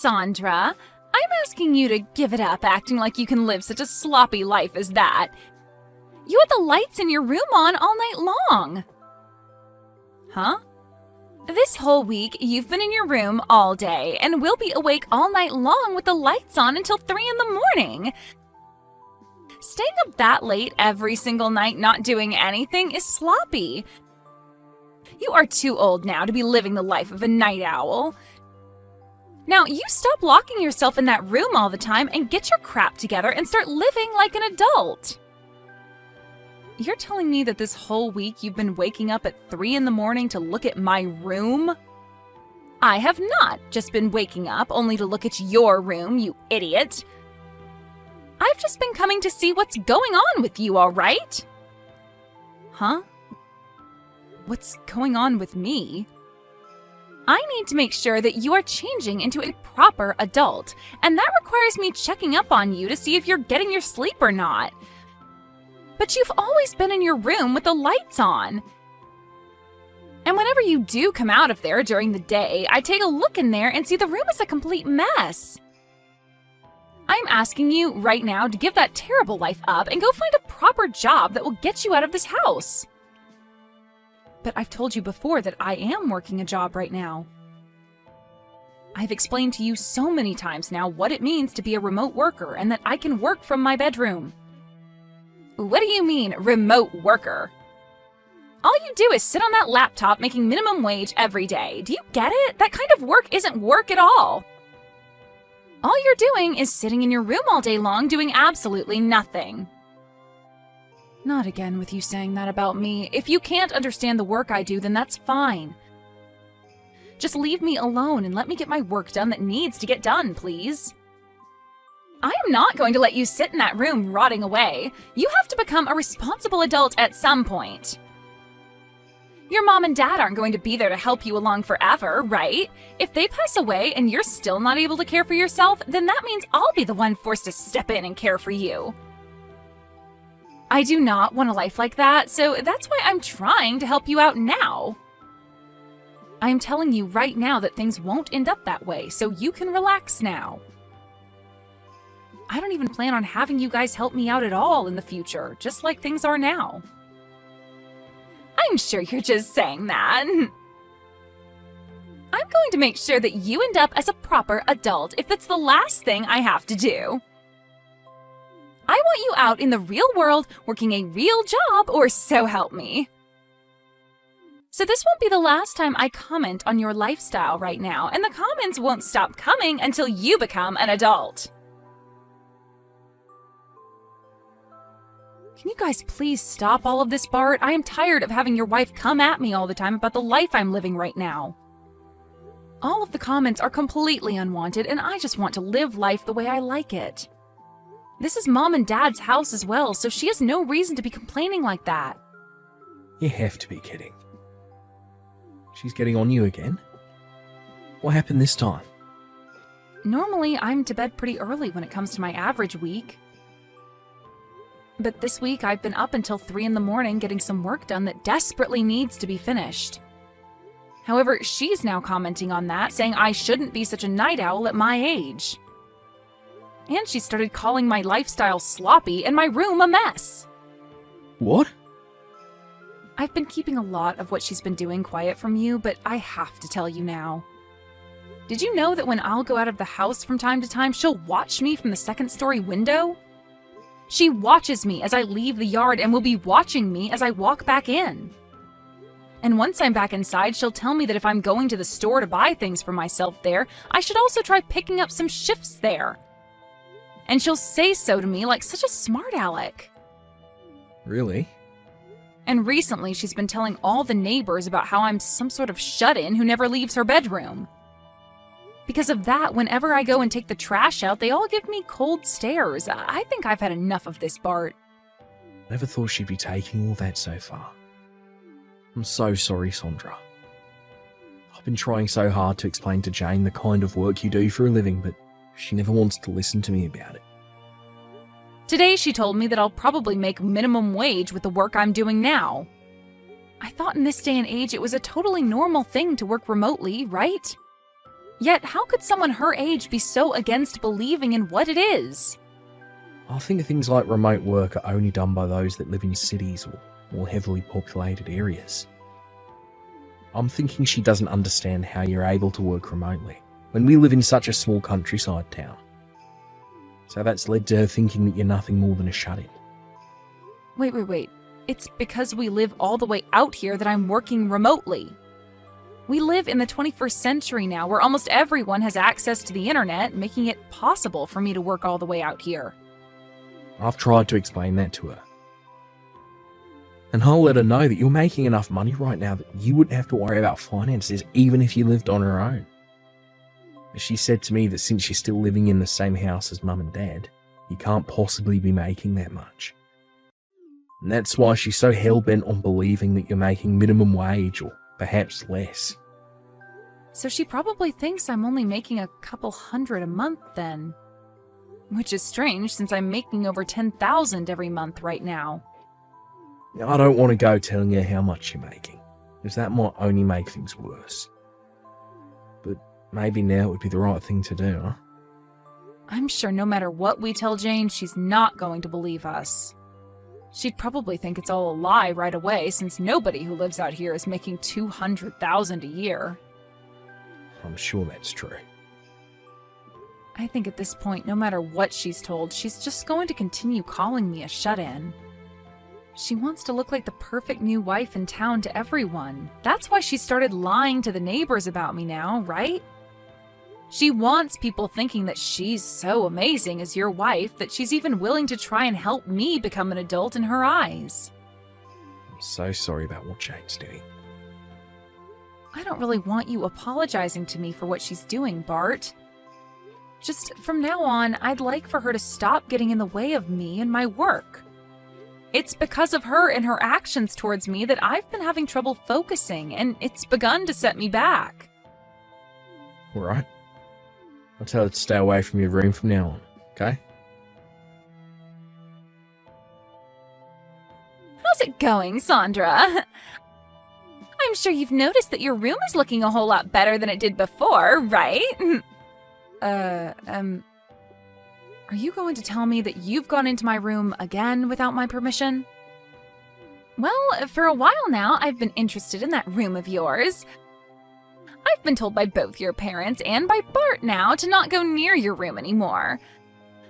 Sandra, I'm asking you to give it up acting like you can live such a sloppy life as that. You had the lights in your room on all night long. Huh? This whole week, you've been in your room all day, and we'll be awake all night long with the lights on until 3 in the morning. Staying up that late every single night not doing anything is sloppy. You are too old now to be living the life of a night owl. Now, you stop locking yourself in that room all the time and get your crap together and start living like an adult. You're telling me that this whole week you've been waking up at 3 in the morning to look at my room? I have not just been waking up only to look at your room, you idiot. I've just been coming to see what's going on with you, all right? Huh? What's going on with me? I need to make sure that you are changing into a proper adult, and that requires me checking up on you to see if you're getting your sleep or not. But you've always been in your room with the lights on. And whenever you do come out of there during the day, I take a look in there and see the room is a complete mess. I'm asking you right now to give that terrible life up and go find a proper job that will get you out of this house. But I've told you before that I am working a job right now. I've explained to you so many times now what it means to be a remote worker and that I can work from my bedroom. What do you mean, remote worker? All you do is sit on that laptop making minimum wage every day. Do you get it? That kind of work isn't work at all. All you're doing is sitting in your room all day long doing absolutely nothing. Not again with you saying that about me. If you can't understand the work I do, then that's fine. Just leave me alone and let me get my work done that needs to get done, please. I am not going to let you sit in that room rotting away. You have to become a responsible adult at some point. Your mom and dad aren't going to be there to help you along forever, right? If they pass away and you're still not able to care for yourself, then that means I'll be the one forced to step in and care for you. I do not want a life like that, so that's why I'm trying to help you out now. I'm telling you right now that things won't end up that way, so you can relax now. I don't even plan on having you guys help me out at all in the future, just like things are now. I'm sure you're just saying that. I'm going to make sure that you end up as a proper adult if it's the last thing I have to do. I want you out in the real world working a real job, or so help me. So this won't be the last time I comment on your lifestyle right now, and the comments won't stop coming until you become an adult. Can you guys please stop all of this, Bart? I am tired of having your wife come at me all the time about the life I'm living right now. All of the comments are completely unwanted, and I just want to live life the way I like it. This is Mom and Dad's house as well, so she has no reason to be complaining like that. You have to be kidding. She's getting on you again? What happened this time? Normally, I'm to bed pretty early when it comes to my average week. But this week, I've been up until 3 in the morning getting some work done that desperately needs to be finished. However, she's now commenting on that, saying I shouldn't be such a night owl at my age. And she started calling my lifestyle sloppy and my room a mess. What? I've been keeping a lot of what she's been doing quiet from you, but I have to tell you now. Did you know that when I'll go out of the house from time to time, she'll watch me from the second-story window? She watches me as I leave the yard and will be watching me as I walk back in. And once I'm back inside, she'll tell me that if I'm going to the store to buy things for myself there, I should also try picking up some shifts there. And she'll say so to me like such a smart aleck. Really? And recently she's been telling all the neighbors about how I'm some sort of shut-in who never leaves her bedroom. Because of that, whenever I go and take the trash out, they all give me cold stares. I think I've had enough of this, Bart. Never thought she'd be taking all that so far. I'm so sorry, Sandra. I've been trying so hard to explain to Jane the kind of work you do for a living, but she never wants to listen to me about it. Today she told me that I'll probably make minimum wage with the work I'm doing now. I thought in this day and age it was a totally normal thing to work remotely, right? Yet how could someone her age be so against believing in what it is? I think things like remote work are only done by those that live in cities or more heavily populated areas. I'm thinking she doesn't understand how you're able to work remotely when we live in such a small countryside town. So that's led to her thinking that you're nothing more than a shut-in. Wait. It's because we live all the way out here that I'm working remotely. We live in the 21st century now, where almost everyone has access to the internet, making it possible for me to work all the way out here. I've tried to explain that to her. And I'll let her know that you're making enough money right now that you wouldn't have to worry about finances even if you lived on her own. She said to me that since you're still living in the same house as Mum and Dad, you can't possibly be making that much. And that's why she's so hell-bent on believing that you're making minimum wage or perhaps less. So she probably thinks I'm only making a couple hundred a month then. Which is strange since I'm making over 10,000 every month right now. I don't want to go telling her how much you're making, because that might only make things worse. But maybe now would be the right thing to do, huh? I'm sure no matter what we tell Jane, she's not going to believe us. She'd probably think it's all a lie right away, since nobody who lives out here is making 200,000 a year. I'm sure that's true. I think at this point, no matter what she's told, she's just going to continue calling me a shut-in. She wants to look like the perfect new wife in town to everyone. That's why she started lying to the neighbors about me now, right? She wants people thinking that she's so amazing as your wife that she's even willing to try and help me become an adult in her eyes. I'm so sorry about what Jane's doing. I don't really want you apologizing to me for what she's doing, Bart. Just from now on, I'd like for her to stop getting in the way of me and my work. It's because of her and her actions towards me that I've been having trouble focusing, and it's begun to set me back. All right. I'll tell her to stay away from your room from now on, okay? How's it going, Sandra? I'm sure you've noticed that your room is looking a whole lot better than it did before, right? Are you going to tell me that you've gone into my room again without my permission? Well, for a while now, I've been interested in that room of yours. I've been told by both your parents and by Bart now to not go near your room anymore.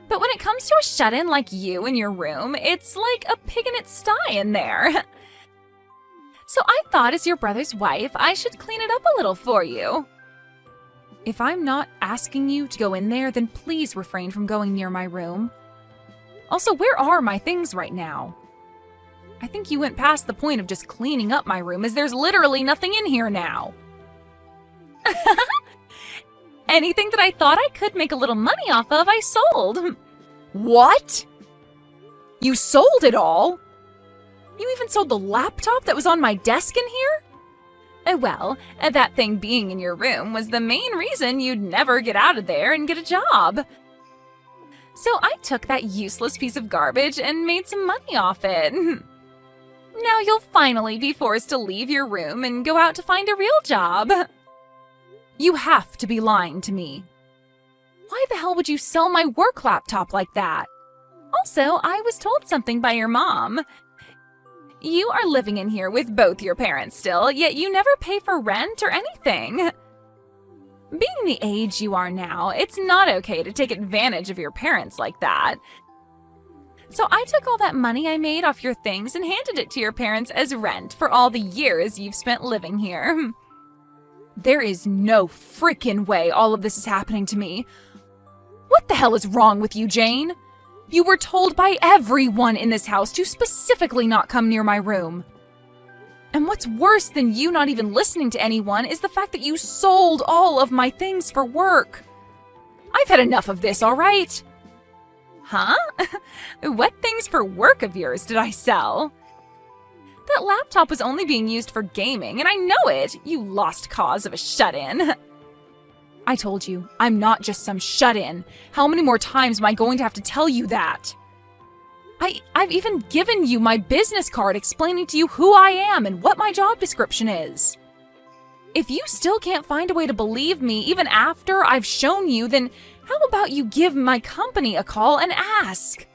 But when it comes to a shut-in like you in your room, it's like a pig in its sty in there. So I thought as your brother's wife, I should clean it up a little for you. If I'm not asking you to go in there, then please refrain from going near my room. Also, where are my things right now? I think you went past the point of just cleaning up my room, as there's literally nothing in here now. Anything that I thought I could make a little money off of, I sold. What? You sold it all? You even sold the laptop that was on my desk in here? Well, that thing being in your room was the main reason you'd never get out of there and get a job. So I took that useless piece of garbage and made some money off it. Now you'll finally be forced to leave your room and go out to find a real job. You have to be lying to me. Why the hell would you sell my work laptop like that? Also, I was told something by your mom. You are living in here with both your parents still, yet you never pay for rent or anything. Being the age you are now, it's not okay to take advantage of your parents like that. So I took all that money I made off your things and handed it to your parents as rent for all the years you've spent living here. There is no frickin' way all of this is happening to me. What the hell is wrong with you, Jane? You were told by everyone in this house to specifically not come near my room. And what's worse than you not even listening to anyone is the fact that you sold all of my things for work. I've had enough of this, all right? Huh? What things for work of yours did I sell? That laptop was only being used for gaming, and I know it, you lost cause of a shut-in. I told you, I'm not just some shut-in. How many more times am I going to have to tell you that? I've even given you my business card explaining to you who I am and what my job description is. If you still can't find a way to believe me even after I've shown you, then how about you give my company a call and ask?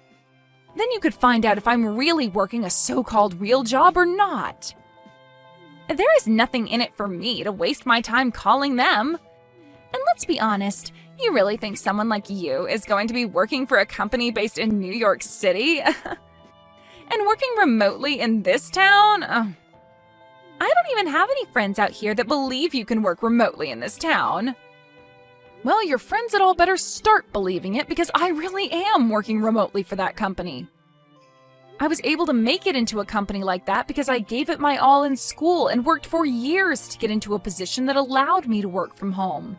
Then you could find out if I'm really working a so-called real job or not. There is nothing in it for me to waste my time calling them. And let's be honest, you really think someone like you is going to be working for a company based in New York City? And working remotely in this town? I don't even have any friends out here that believe you can work remotely in this town. Well, your friends had all better start believing it because I really am working remotely for that company. I was able to make it into a company like that because I gave it my all in school and worked for years to get into a position that allowed me to work from home.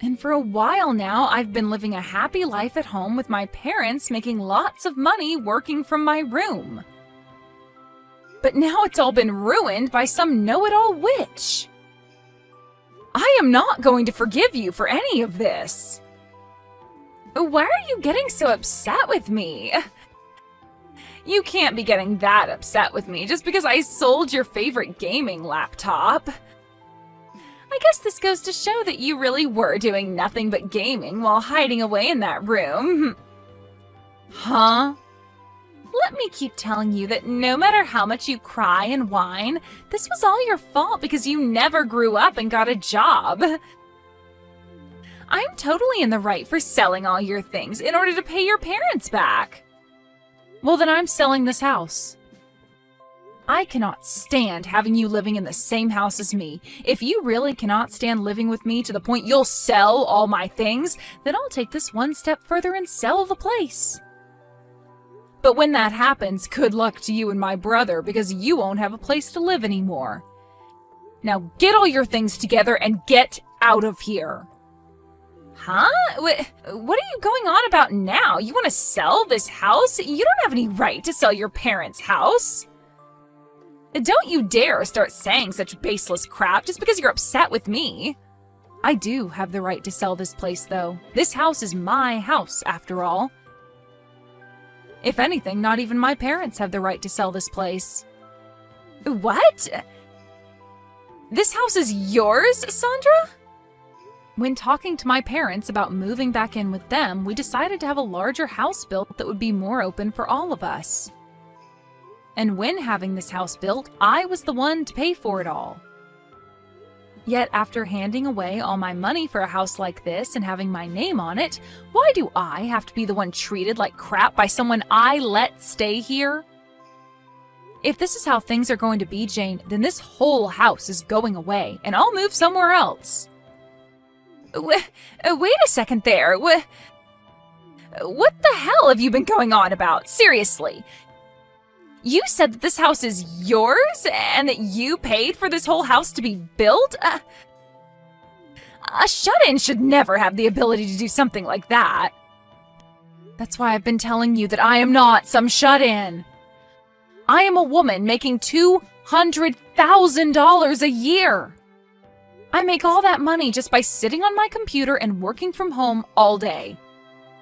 And for a while now, I've been living a happy life at home with my parents making lots of money working from my room. But now it's all been ruined by some know-it-all witch. I am not going to forgive you for any of this. Why are you getting so upset with me? You can't be getting that upset with me just because I sold your favorite gaming laptop. I guess this goes to show that you really were doing nothing but gaming while hiding away in that room. Huh? Let me keep telling you that no matter how much you cry and whine, this was all your fault because you never grew up and got a job. I'm totally in the right for selling all your things in order to pay your parents back. Well, then I'm selling this house. I cannot stand having you living in the same house as me. If you really cannot stand living with me to the point you'll sell all my things, then I'll take this one step further and sell the place. But when that happens, good luck to you and my brother because you won't have a place to live anymore. Now get all your things together and get out of here. Huh? What are you going on about now? You want to sell this house? You don't have any right to sell your parents' house. Don't you dare start saying such baseless crap just because you're upset with me. I do have the right to sell this place, though. This house is my house, after all. If anything, not even my parents have the right to sell this place. What? This house is yours, Sandra? When talking to my parents about moving back in with them, we decided to have a larger house built that would be more open for all of us. And when having this house built, I was the one to pay for it all. Yet after handing away all my money for a house like this and having my name on it, why do I have to be the one treated like crap by someone I let stay here? If this is how things are going to be, Jane, then this whole house is going away, and I'll move somewhere else. Wait a second there. What the hell have you been going on about? Seriously. You said that this house is yours and that you paid for this whole house to be built? A shut-in should never have the ability to do something like that. That's why I've been telling you that I am not some shut-in. I am a woman making $200,000 a year. I make all that money just by sitting on my computer and working from home all day.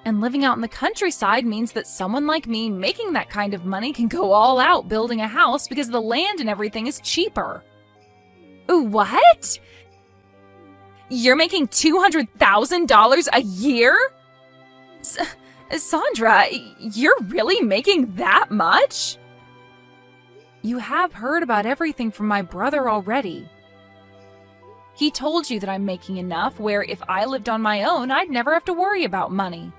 And living out in the countryside means that someone like me making that kind of money can go all out building a house because the land and everything is cheaper. What? You're making $200,000 a year? Sandra, you're really making that much? You have heard about everything from my brother already. He told you that I'm making enough where if I lived on my own, I'd never have to worry about money.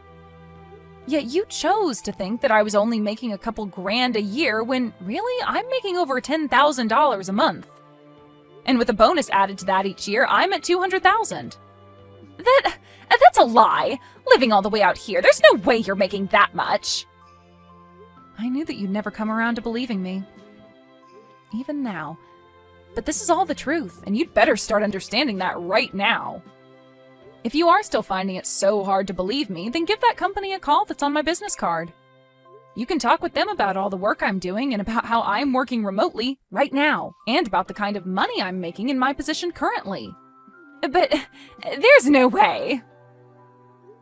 Yet you chose to think that I was only making a couple grand a year when really I'm making over $10,000 a month. And with a bonus added to that each year, I'm at $200,000. That's a lie. Living all the way out here, there's no way you're making that much. I knew that you'd never come around to believing me. Even now. But this is all the truth, and you'd better start understanding that right now. If you are still finding it so hard to believe me, then give that company a call that's on my business card. You can talk with them about all the work I'm doing and about how I'm working remotely right now, and about the kind of money I'm making in my position currently. But there's no way.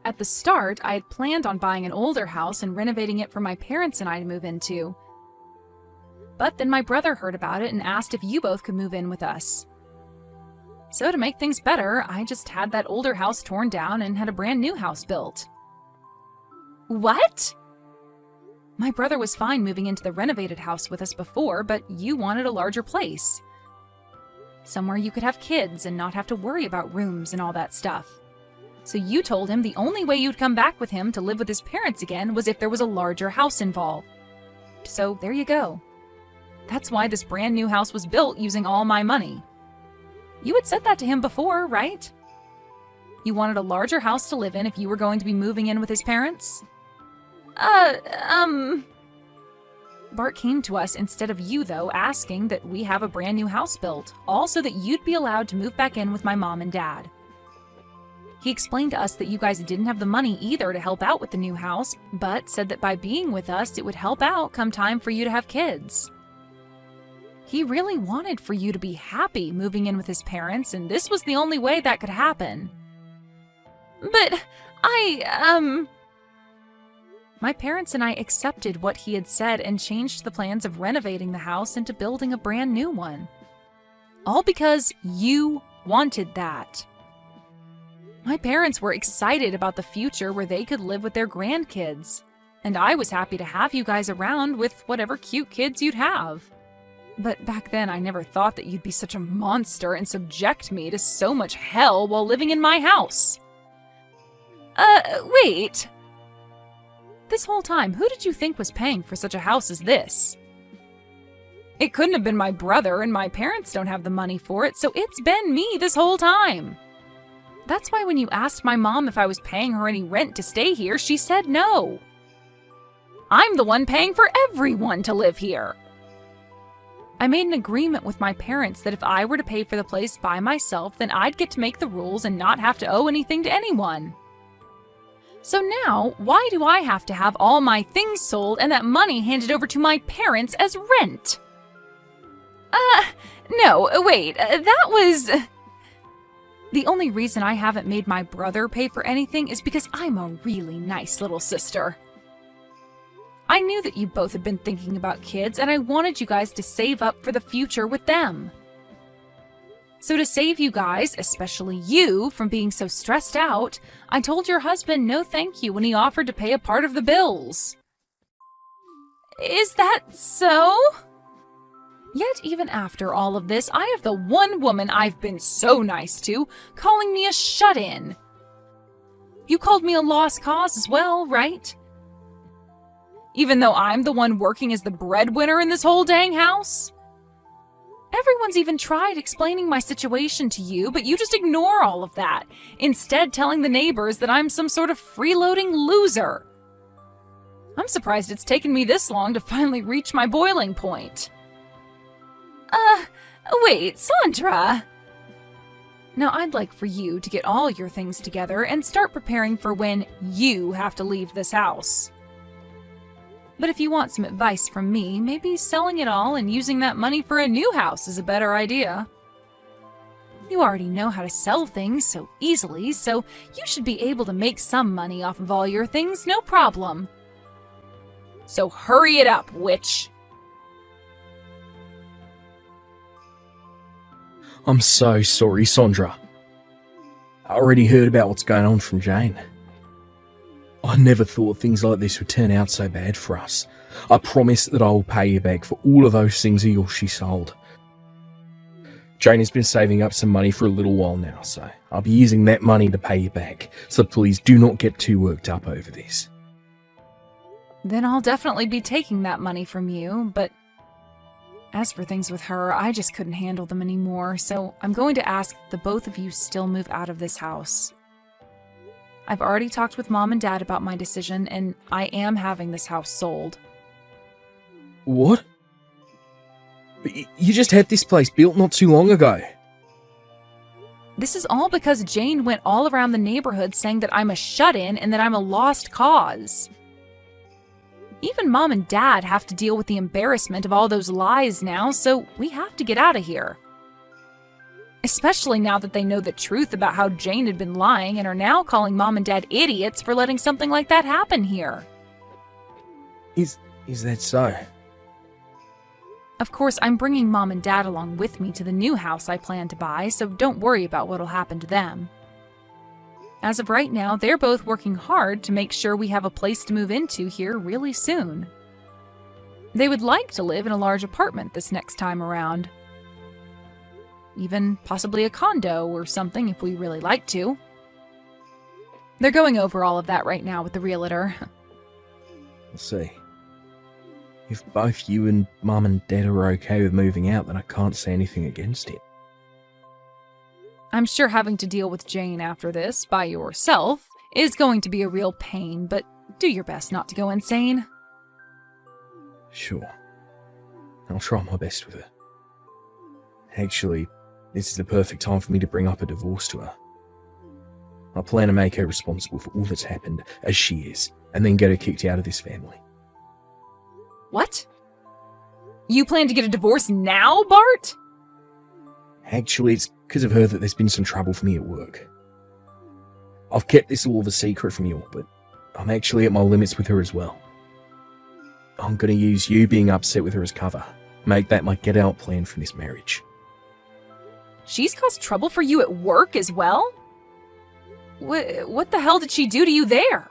At the start, I had planned on buying an older house and renovating it for my parents and I to move into. But then my brother heard about it and asked if you both could move in with us. So to make things better, I just had that older house torn down and had a brand new house built. What? My brother was fine moving into the renovated house with us before, but you wanted a larger place. Somewhere you could have kids and not have to worry about rooms and all that stuff. So you told him the only way you'd come back with him to live with his parents again was if there was a larger house involved. So there you go. That's why this brand new house was built using all my money. You had said that to him before, right? You wanted a larger house to live in if you were going to be moving in with his parents? Bart came to us instead of you, though, asking that we have a brand new house built, all so that you'd be allowed to move back in with my mom and dad. He explained to us that you guys didn't have the money either to help out with the new house, but said that by being with us, it would help out come time for you to have kids. He really wanted for you to be happy moving in with his parents, and this was the only way that could happen. But My parents and I accepted what he had said and changed the plans of renovating the house into building a brand new one. All because you wanted that. My parents were excited about the future where they could live with their grandkids, and I was happy to have you guys around with whatever cute kids you'd have. But back then, I never thought that you'd be such a monster and subject me to so much hell while living in my house. Wait. This whole time, who did you think was paying for such a house as this? It couldn't have been my brother, and my parents don't have the money for it, so it's been me this whole time. That's why when you asked my mom if I was paying her any rent to stay here, she said no. I'm the one paying for everyone to live here. I made an agreement with my parents that if I were to pay for the place by myself, then I'd get to make the rules and not have to owe anything to anyone. So now, why do I have to have all my things sold and that money handed over to my parents as rent? No, wait, that was... The only reason I haven't made my brother pay for anything is because I'm a really nice little sister. I knew that you both had been thinking about kids, and I wanted you guys to save up for the future with them. So to save you guys, especially you, from being so stressed out, I told your husband no thank you when he offered to pay a part of the bills. Is that so? Yet even after all of this, I have the one woman I've been so nice to calling me a shut-in. You called me a lost cause as well, right? Even though I'm the one working as the breadwinner in this whole dang house? Everyone's even tried explaining my situation to you, but you just ignore all of that, instead telling the neighbors that I'm some sort of freeloading loser. I'm surprised it's taken me this long to finally reach my boiling point. Wait, Sandra! Now I'd like for you to get all your things together and start preparing for when you have to leave this house. But if you want some advice from me, maybe selling it all and using that money for a new house is a better idea. You already know how to sell things so easily, so you should be able to make some money off of all your things, no problem. So hurry it up, witch! I'm so sorry, Sandra. I already heard about what's going on from Jane. I never thought things like this would turn out so bad for us. I promise that I will pay you back for all of those things of yours she sold. Jane has been saving up some money for a little while now, so I'll be using that money to pay you back. So please do not get too worked up over this. Then I'll definitely be taking that money from you, but as for things with her, I just couldn't handle them anymore, so I'm going to ask that the both of you still move out of this house. I've already talked with Mom and Dad about my decision, and I am having this house sold. What? You just had this place built not too long ago. This is all because Jane went all around the neighborhood saying that I'm a shut-in and that I'm a lost cause. Even Mom and Dad have to deal with the embarrassment of all those lies now, so we have to get out of here. Especially now that they know the truth about how Jane had been lying and are now calling Mom and Dad idiots for letting something like that happen here. Is that so? Of course, I'm bringing Mom and Dad along with me to the new house I plan to buy, so don't worry about what'll happen to them. As of right now, they're both working hard to make sure we have a place to move into here really soon. They would like to live in a large apartment this next time around. Even possibly a condo or something if we really like to. They're going over all of that right now with the realtor. We'll see. If both you and Mum and Dad are okay with moving out, then I can't say anything against it. I'm sure having to deal with Jane after this by yourself is going to be a real pain, but do your best not to go insane. Sure. I'll try my best with her. Actually, this is the perfect time for me to bring up a divorce to her. I plan to make her responsible for all that's happened, as she is, and then get her kicked out of this family. What? You plan to get a divorce now, Bart? Actually, it's because of her that there's been some trouble for me at work. I've kept this all of a secret from you all, but I'm actually at my limits with her as well. I'm going to use you being upset with her as cover. Make that my get-out plan from this marriage. She's caused trouble for you at work as well? What the hell did she do to you there?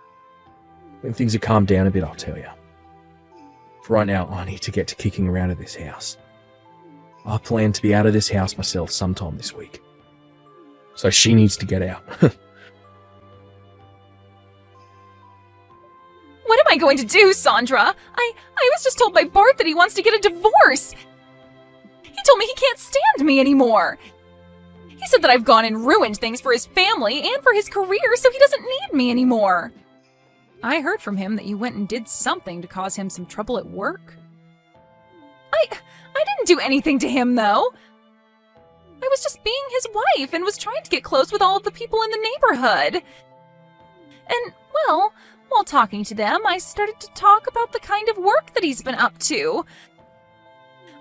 When things have calmed down a bit, I'll tell you. For right now, I need to get to kicking around at this house. I plan to be out of this house myself sometime this week. So she needs to get out. What am I going to do, Sandra? I was just told by Bart that he wants to get a divorce. He told me he can't stand me anymore. He said that I've gone and ruined things for his family and for his career, so he doesn't need me anymore. I heard from him that you went and did something to cause him some trouble at work. I didn't do anything to him, though. I was just being his wife and was trying to get close with all of the people in the neighborhood. And, well, while talking to them, I started to talk about the kind of work that he's been up to.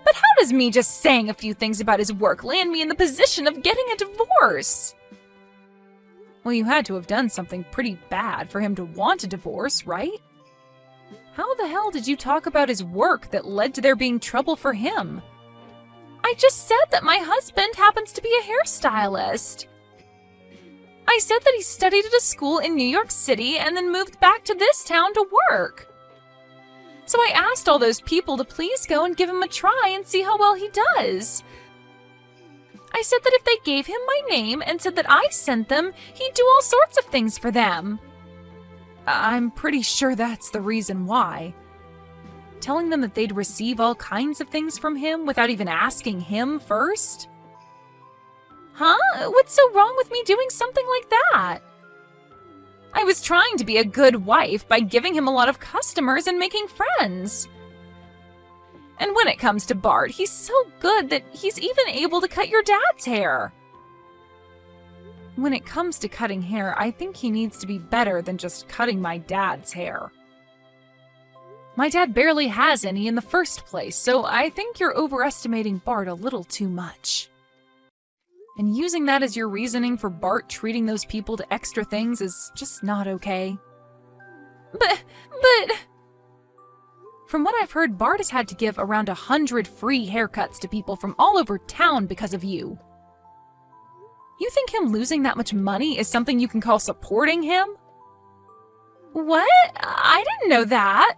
But how does me just saying a few things about his work land me in the position of getting a divorce? Well, you had to have done something pretty bad for him to want a divorce, right? How the hell did you talk about his work that led to there being trouble for him? I just said that my husband happens to be a hairstylist. I said that he studied at a school in New York City and then moved back to this town to work. So I asked all those people to please go and give him a try and see how well he does. I said that if they gave him my name and said that I sent them, he'd do all sorts of things for them. I'm pretty sure that's the reason why. Telling them that they'd receive all kinds of things from him without even asking him first? Huh? What's so wrong with me doing something like that? I was trying to be a good wife by giving him a lot of customers and making friends. And when it comes to Bart, he's so good that he's even able to cut your dad's hair. When it comes to cutting hair, I think he needs to be better than just cutting my dad's hair. My dad barely has any in the first place, so I think you're overestimating Bart a little too much. And using that as your reasoning for Bart treating those people to extra things is just not okay. But... From what I've heard, Bart has had to give around 100 free haircuts to people from all over town because of you. You think him losing that much money is something you can call supporting him? What? I didn't know that.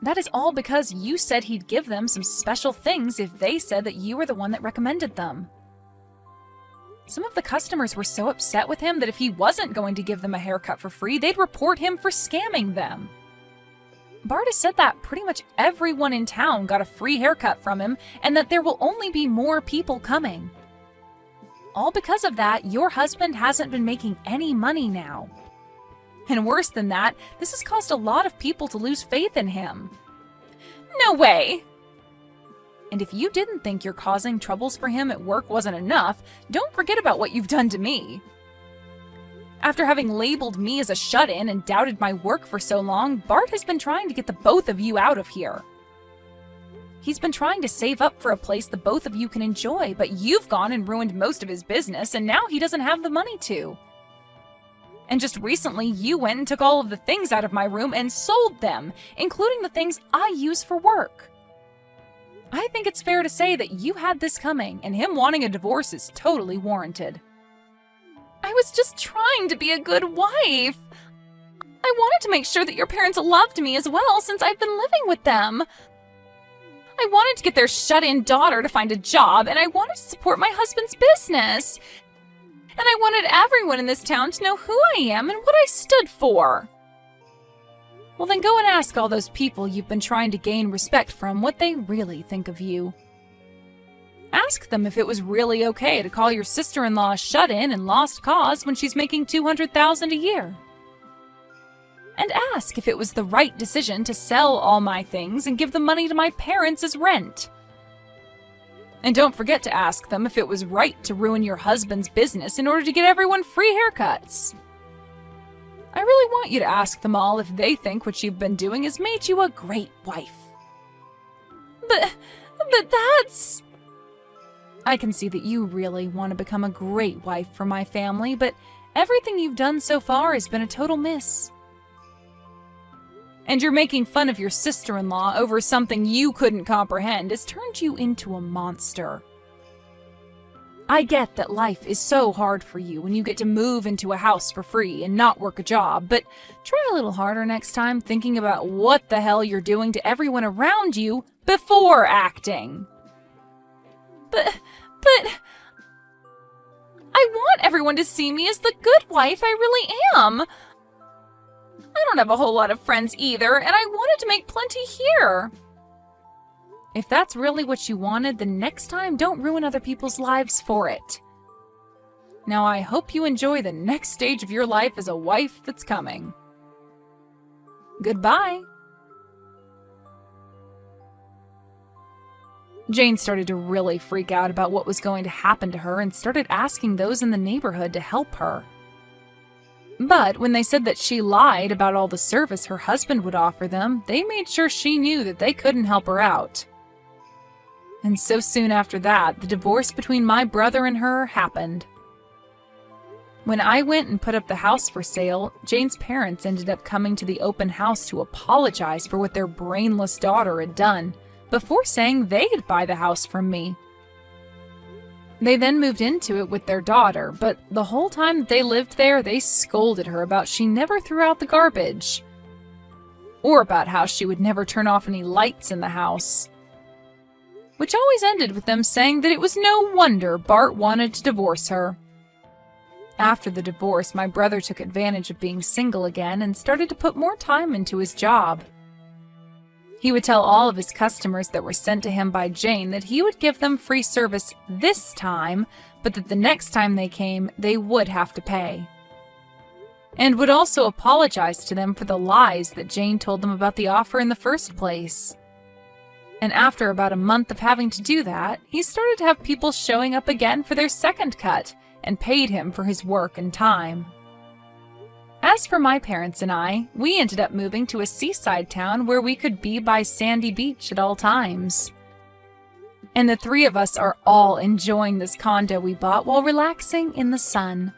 That is all because you said he'd give them some special things if they said that you were the one that recommended them. Some of the customers were so upset with him that if he wasn't going to give them a haircut for free, they'd report him for scamming them. Bart has said that pretty much everyone in town got a free haircut from him and that there will only be more people coming. All because of that, your husband hasn't been making any money now. And worse than that, this has caused a lot of people to lose faith in him. No way! And if you didn't think your causing troubles for him at work wasn't enough, don't forget about what you've done to me. After having labeled me as a shut-in and doubted my work for so long, Bart has been trying to get the both of you out of here. He's been trying to save up for a place the both of you can enjoy, but you've gone and ruined most of his business, and now he doesn't have the money to. And just recently, you went and took all of the things out of my room and sold them, including the things I use for work. I think it's fair to say that you had this coming, and him wanting a divorce is totally warranted. I was just trying to be a good wife. I wanted to make sure that your parents loved me as well since I've been living with them. I wanted to get their shut-in daughter to find a job, and I wanted to support my husband's business. And I wanted everyone in this town to know who I am and what I stood for. Well, then go and ask all those people you've been trying to gain respect from what they really think of you. Ask them if it was really okay to call your sister-in-law shut-in and lost cause when she's making $200,000 a year. And ask if it was the right decision to sell all my things and give the money to my parents as rent. And don't forget to ask them if it was right to ruin your husband's business in order to get everyone free haircuts. I really want you to ask them all if they think what you've been doing has made you a great wife. But that's... I can see that you really want to become a great wife for my family, but everything you've done so far has been a total miss. And you're making fun of your sister-in-law over something you couldn't comprehend has turned you into a monster. I get that life is so hard for you when you get to move into a house for free and not work a job, but try a little harder next time thinking about what the hell you're doing to everyone around you before acting. But I want everyone to see me as the good wife I really am. I don't have a whole lot of friends either, and I wanted to make plenty here. If that's really what you wanted, then next time don't ruin other people's lives for it. Now I hope you enjoy the next stage of your life as a wife that's coming. Goodbye. Jane started to really freak out about what was going to happen to her and started asking those in the neighborhood to help her. But when they said that she lied about all the service her husband would offer them, they made sure she knew that they couldn't help her out. And so soon after that, the divorce between my brother and her happened. When I went and put up the house for sale, Jane's parents ended up coming to the open house to apologize for what their brainless daughter had done, before saying they'd buy the house from me. They then moved into it with their daughter, but the whole time that they lived there, they scolded her about she never threw out the garbage, or about how she would never turn off any lights in the house, which always ended with them saying that it was no wonder Bart wanted to divorce her. After the divorce, my brother took advantage of being single again and started to put more time into his job. He would tell all of his customers that were sent to him by Jane that he would give them free service this time, but that the next time they came, they would have to pay. And would also apologize to them for the lies that Jane told them about the offer in the first place. And after about a month of having to do that, he started to have people showing up again for their second cut and paid him for his work and time. As for my parents and I, we ended up moving to a seaside town where we could be by sandy beach at all times. And the three of us are all enjoying this condo we bought while relaxing in the sun.